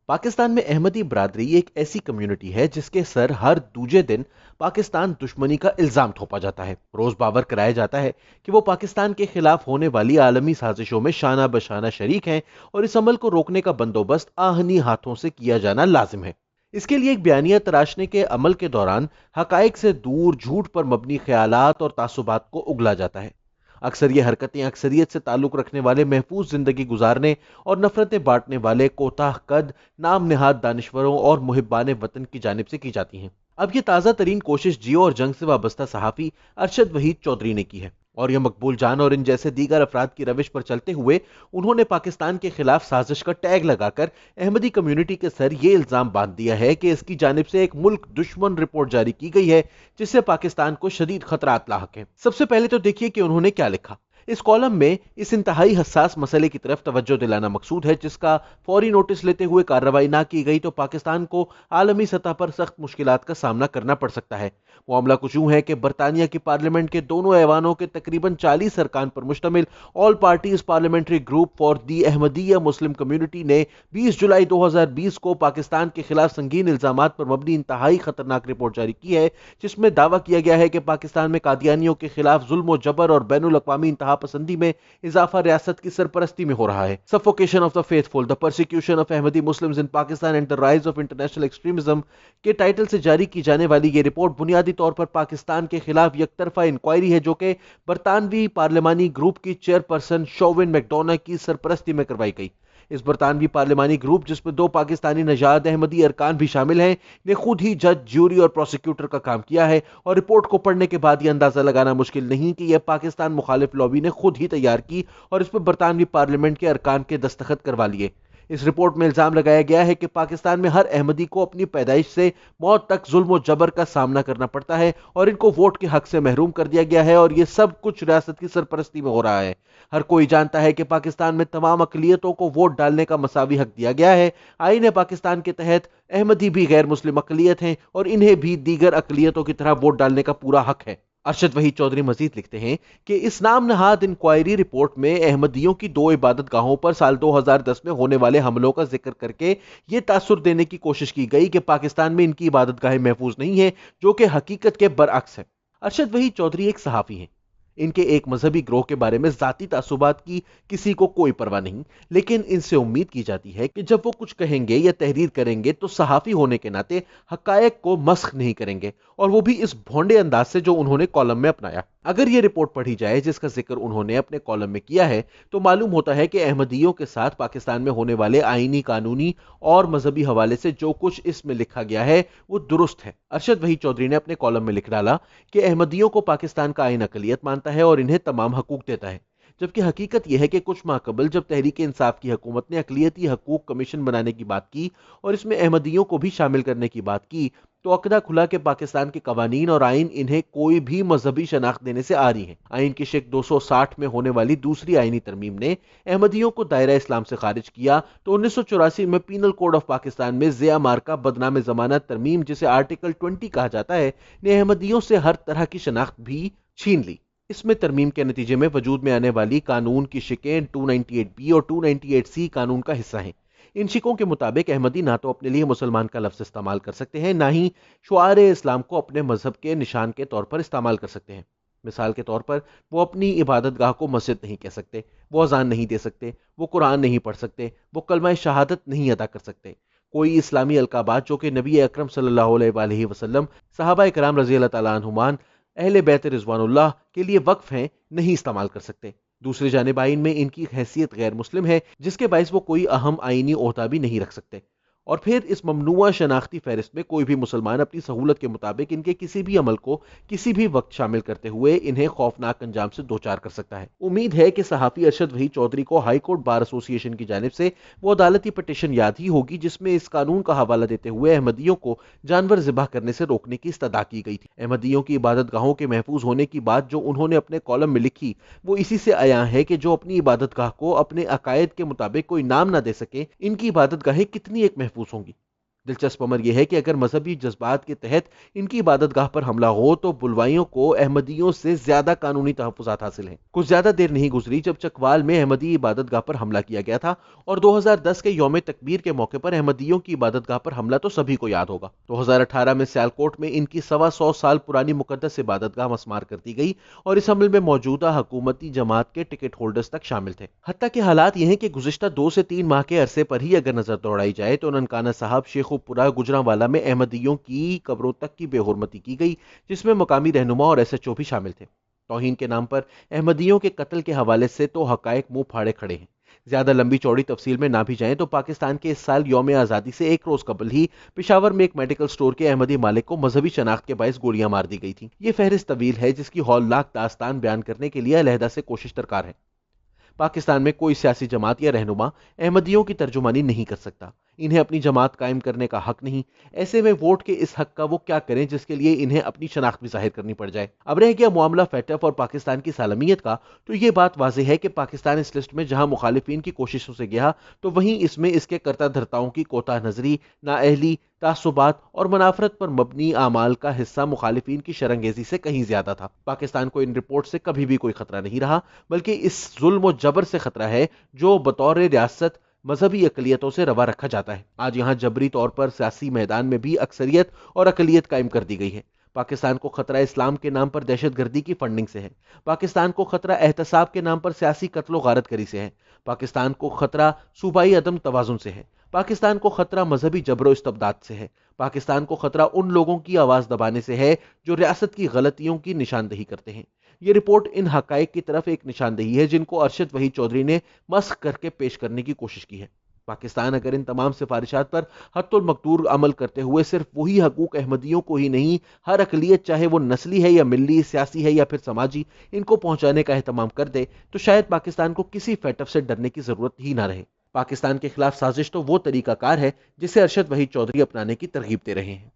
پاکستان میں احمدی برادری ایک ایسی کمیونٹی ہے جس کے سر ہر دوسرے دن پاکستان دشمنی کا الزام تھوپا جاتا ہے۔ روز باور کرایا جاتا ہے کہ وہ پاکستان کے خلاف ہونے والی عالمی سازشوں میں شانہ بشانہ شریک ہیں اور اس عمل کو روکنے کا بندوبست آہنی ہاتھوں سے کیا جانا لازم ہے۔ اس کے لیے ایک بیانیہ تراشنے کے عمل کے دوران حقائق سے دور جھوٹ پر مبنی خیالات اور تعصبات کو اگلا جاتا ہے۔ اکثر یہ حرکتیں اکثریت سے تعلق رکھنے والے محفوظ زندگی گزارنے اور نفرتیں بانٹنے والے کوتاہ قد نام نہاد دانشوروں اور محبان وطن کی جانب سے کی جاتی ہیں۔ اب یہ تازہ ترین کوشش جیو اور جنگ سے وابستہ صحافی ارشد وحید چودھری نے کی ہے، اور یہ مقبول جان اور ان جیسے دیگر افراد کی روش پر چلتے ہوئے انہوں نے پاکستان کے خلاف سازش کا ٹیگ لگا کر احمدی کمیونٹی کے سر یہ الزام باندھ دیا ہے کہ اس کی جانب سے ایک ملک دشمن رپورٹ جاری کی گئی ہے جس سے پاکستان کو شدید خطرات لاحق ہیں۔ سب سے پہلے تو دیکھیے کہ انہوں نے کیا لکھا۔ اس کالم میں اس انتہائی حساس مسئلے کی طرف توجہ دلانا مقصود ہے جس کا فوری نوٹس لیتے ہوئے کارروائی نہ کی گئی تو پاکستان کو عالمی سطح پر سخت مشکلات کا سامنا کرنا پڑ سکتا ہے۔ معاملہ کچھ یوں ہے کہ برطانیہ کی پارلیمنٹ کے دونوں ایوانوں کے تقریباً 40 ارکان پر مشتمل all parties parliamentary group for the Ahmadiyya Muslim community نے 20 جولائی 2020 کو پاکستان کے خلاف سنگین الزامات پر مبنی انتہائی خطرناک رپورٹ جاری کی ہے، جس میں دعویٰ کیا گیا ہے کہ پاکستان میں قادیانیوں کے خلاف ظلم و جبر اور بین الاقوامی انتہا پسندی میں اضافہ ریاست کی سرپرستی میں ہو رہا ہے۔ Suffocation of the faithful, the persecution of Ahmadi Muslims in Pakistan and the rise of international extremism کے ٹائٹل سے جاری کی جانے والی یہ رپورٹ بنیادی طور پر پاکستان کے خلاف یک طرفہ انکوائری ہے جو کہ برطانوی پارلیمانی گروپ کی چیئرپرسن شوون میکڈونا کی سرپرستی میں کروائی گئی۔ اس برطانوی پارلیمانی گروپ، جس میں 2 پاکستانی نژاد احمدی ارکان بھی شامل ہیں، نے خود ہی جج، جیوری اور پروسیکیوٹر کا کام کیا ہے، اور رپورٹ کو پڑھنے کے بعد یہ اندازہ لگانا مشکل نہیں کہ یہ پاکستان مخالف لابی نے خود ہی تیار کی اور اس پر برطانوی پارلیمنٹ کے ارکان کے دستخط کروا لیے۔ اس رپورٹ میں الزام لگایا گیا ہے کہ پاکستان میں ہر احمدی کو اپنی پیدائش سے موت تک ظلم و جبر کا سامنا کرنا پڑتا ہے اور ان کو ووٹ کے حق سے محروم کر دیا گیا ہے، اور یہ سب کچھ ریاست کی سرپرستی میں ہو رہا ہے۔ ہر کوئی جانتا ہے کہ پاکستان میں تمام اقلیتوں کو ووٹ ڈالنے کا مساوی حق دیا گیا ہے۔ آئین پاکستان کے تحت احمدی بھی غیر مسلم اقلیت ہیں اور انہیں بھی دیگر اقلیتوں کی طرح ووٹ ڈالنے کا پورا حق ہے۔ ارشد وحید چودھری مزید لکھتے ہیں کہ اس نام نہاد انکوائری رپورٹ میں احمدیوں کی 2 عبادت گاہوں پر سال 2010 میں ہونے والے حملوں کا ذکر کر کے یہ تاثر دینے کی کوشش کی گئی کہ پاکستان میں ان کی عبادت گاہیں محفوظ نہیں ہیں، جو کہ حقیقت کے برعکس ہے۔ ارشد وحید چودھری ایک صحافی ہیں۔ ان کے ایک مذہبی گروہ کے بارے میں ذاتی تعصبات کی کسی کو کوئی پرواہ نہیں، لیکن ان سے امید کی جاتی ہے کہ جب وہ کچھ کہیں گے یا تحریر کریں گے تو صحافی ہونے کے ناطے حقائق کو مسخ نہیں کریں گے، اور وہ بھی اس بھونڈے انداز سے جو انہوں نے کالم میں اپنایا۔ اگر یہ رپورٹ پڑھی جائے جس کا ذکر انہوں نے اپنے کالم میں کیا ہے تو معلوم ہوتا ہے کہ احمدیوں کے ساتھ پاکستان میں ہونے والے آئینی، قانونی اور مذہبی حوالے سے جو کچھ اس میں لکھا گیا ہے وہ درست ہے۔ ارشد وحید چودھری نے اپنے کالم میں لکھ ڈالا کہ احمدیوں کو پاکستان کا آئین اقلیت مانتا ہے اور انہیں تمام حقوق دیتا ہے، جبکہ حقیقت یہ ہے کہ کچھ ماہ قبل جب تحریک انصاف کی حکومت نے اقلیتی حقوق کمیشن بنانے کی بات کی اور اس میں احمدیوں کو بھی شامل کرنے کی بات کی تو عقدہ کھلا کہ پاکستان کے قوانین اور آئین انہیں کوئی بھی مذہبی شناخت دینے سے آری ہیں۔ آئین کی شق 260 میں ہونے والی دوسری آئینی ترمیم نے احمدیوں کو دائرہ اسلام سے خارج کیا تو 1984 میں پینل کوڈ آف پاکستان میں ضیاء مارکہ بدنام ضمانت ترمیم، جسے آرٹیکل 20 کہا جاتا ہے، نے احمدیوں سے ہر طرح کی شناخت بھی چھین لی۔ اس میں ترمیم کے نتیجے میں وجود میں آنے والی قانون کی شقیں 298B اور 298C قانون کا حصہ ہیں۔ ان شقوں کے مطابق احمدی نہ تو اپنے لیے مسلمان کا لفظ استعمال کر سکتے ہیں، نہ ہی شعار اسلام کو اپنے مذہب کے نشان کے طور پر استعمال کر سکتے ہیں۔ مثال کے طور پر وہ اپنی عبادت گاہ کو مسجد نہیں کہہ سکتے، وہ اذان نہیں دے سکتے، وہ قرآن نہیں پڑھ سکتے، وہ کلمہ شہادت نہیں ادا کر سکتے۔ کوئی اسلامی القابات جو کہ نبی اکرم صلی اللہ علیہ وآلہ وسلم، صحابہ کرام رضی اللہ تعالیٰ عنہم، اہل بیت رضوان اللہ کے لیے وقف ہیں، نہیں استعمال کر سکتے۔ دوسری جانب آئین میں ان کی حیثیت غیر مسلم ہے، جس کے باعث وہ کوئی اہم آئینی عہدہ بھی نہیں رکھ سکتے۔ اور پھر اس ممنوعہ شناختی فہرست میں کوئی بھی مسلمان اپنی سہولت کے مطابق ان کے کسی بھی عمل کو کسی بھی وقت شامل کرتے ہوئے انہیں خوفناک انجام سے دوچار کر سکتا ہے۔ امید ہے کہ صحافی ارشد وحید چودھری کو ہائی کورٹ بار ایسوسی ایشن کی جانب سے وہ عدالتی پٹیشن یاد ہی ہوگی جس میں اس قانون کا حوالہ دیتے ہوئے احمدیوں کو جانور ذبح کرنے سے روکنے کی استدعا کی گئی تھی۔ احمدیوں کی عبادت گاہوں کے محفوظ ہونے کی بات جو انہوں نے اپنے کالم میں لکھی وہ اسی سے عیاں ہے کہ جو اپنی عبادت گاہ کو اپنے عقائد کے مطابق کوئی نام نہ دے سکے، ان کی عبادت گاہیں کتنی ایک محفوظ ہوں گی۔ دلچسپ امر یہ ہے کہ اگر مذہبی جذبات کے تحت ان کی عبادت گاہ پر حملہ ہو تو بلوائیوں کو احمدیوں سے زیادہ قانونی تحفظات حاصل ہیں۔ کچھ زیادہ دیر نہیں گزری جب چکوال میں احمدی عبادت گاہ پر حملہ کیا گیا تھا، اور 2010 کے یوم تکبیر کے موقع پر احمدیوں کی عبادت گاہ پر حملہ تو سبھی کو یاد ہوگا۔ 2018 میں سیالکوٹ میں ان کی 125 سال پرانی مقدس عبادت گاہ مسمار کر دی گئی، اور اس حملے میں موجودہ حکومتی جماعت کے ٹکٹ ہولڈرز تک شامل تھے۔ حتیٰ کہ حالات یہ ہیں کہ گزشتہ 2 سے 3 ماہ کے عرصے پر ہی اگر نظر دوڑائی جائے تو ننکانہ صاحب شیخوپورہ گجرانوالہ میں احمدیوں کی قبروں تک کی بے حرمتی کی گئی، جس میں مقامی رہنما اور ایس ایچ او بھی شامل تھے۔ توہین کے نام پر احمدیوں کے قتل کے حوالے سے تو حقائق منہ پھاڑے کھڑے ہیں۔ زیادہ لمبی چوڑی تفصیل میں نہ بھی جائیں تو پاکستان کے اس سال یوم آزادی سے ایک روز قبل ہی پشاور میں ایک میڈیکل سٹور کے احمدی مالک کو مذہبی شناخت کے باعث گولیاں مار دی گئی تھیں۔ یہ فہرست طویل ہے جس کی ہولناک داستان بیان کرنے کے لیے علیحدہ سے کوشش درکار ہے۔ پاکستان میں کوئی سیاسی جماعت یا رہنما احمدیوں کی ترجمانی نہیں کر سکتا۔ انہیں اپنی جماعت قائم کرنے کا حق نہیں۔ ایسے میں ووٹ کے اس حق کا وہ کیا کریں جس کے لیے انہیں اپنی شناخت بھی ظاہر کرنی پڑ جائے۔ اب رہ گیا معاملہ فیٹف اور پاکستان کی سالمیت کا، تو یہ بات واضح ہے کہ پاکستان اس لسٹ میں جہاں مخالفین کی کوششوں سے گیا تو وہیں اس میں اس کے کرتا دھرتاؤں کی کوتاہ نظری، نااہلی، تعصبات اور منافرت پر مبنی اعمال کا حصہ مخالفین کی شرنگیزی سے کہیں زیادہ تھا۔ پاکستان کو ان رپورٹ سے کبھی بھی کوئی خطرہ نہیں رہا، بلکہ اس ظلم و جبر سے خطرہ ہے جو بطور ریاست مذہبی اقلیتوں سے روا رکھا جاتا ہے۔ آج یہاں جبری طور پر سیاسی میدان میں بھی اکثریت اور اقلیت قائم کر دی گئی ہے۔ پاکستان کو خطرہ اسلام کے نام پر دہشت گردی کی فنڈنگ سے ہے۔ پاکستان کو خطرہ احتساب کے نام پر سیاسی قتل و غارت گری سے ہے۔ پاکستان کو خطرہ صوبائی عدم توازن سے ہے۔ پاکستان کو خطرہ مذہبی جبر و استبداد سے ہے۔ پاکستان کو خطرہ ان لوگوں کی آواز دبانے سے ہے جو ریاست کی غلطیوں کی نشاندہی کرتے ہیں۔ یہ رپورٹ ان حقائق کی طرف ایک نشاندہی ہے جن کو ارشد وحید چودھری نے مسخ کر کے پیش کرنے کی کوشش کی ہے۔ پاکستان اگر ان تمام سفارشات پر حتی المقدور عمل کرتے ہوئے صرف وہی حقوق احمدیوں کو ہی نہیں، ہر اقلیت چاہے وہ نسلی ہے یا ملی، سیاسی ہے یا پھر سماجی، ان کو پہنچانے کا اہتمام کر دے تو شاید پاکستان کو کسی فیٹف سے ڈرنے کی ضرورت ہی نہ رہے۔ پاکستان کے خلاف سازش تو وہ طریقہ کار ہے جسے ارشد وحید چودھری اپنانے کی ترغیب دے رہے ہیں۔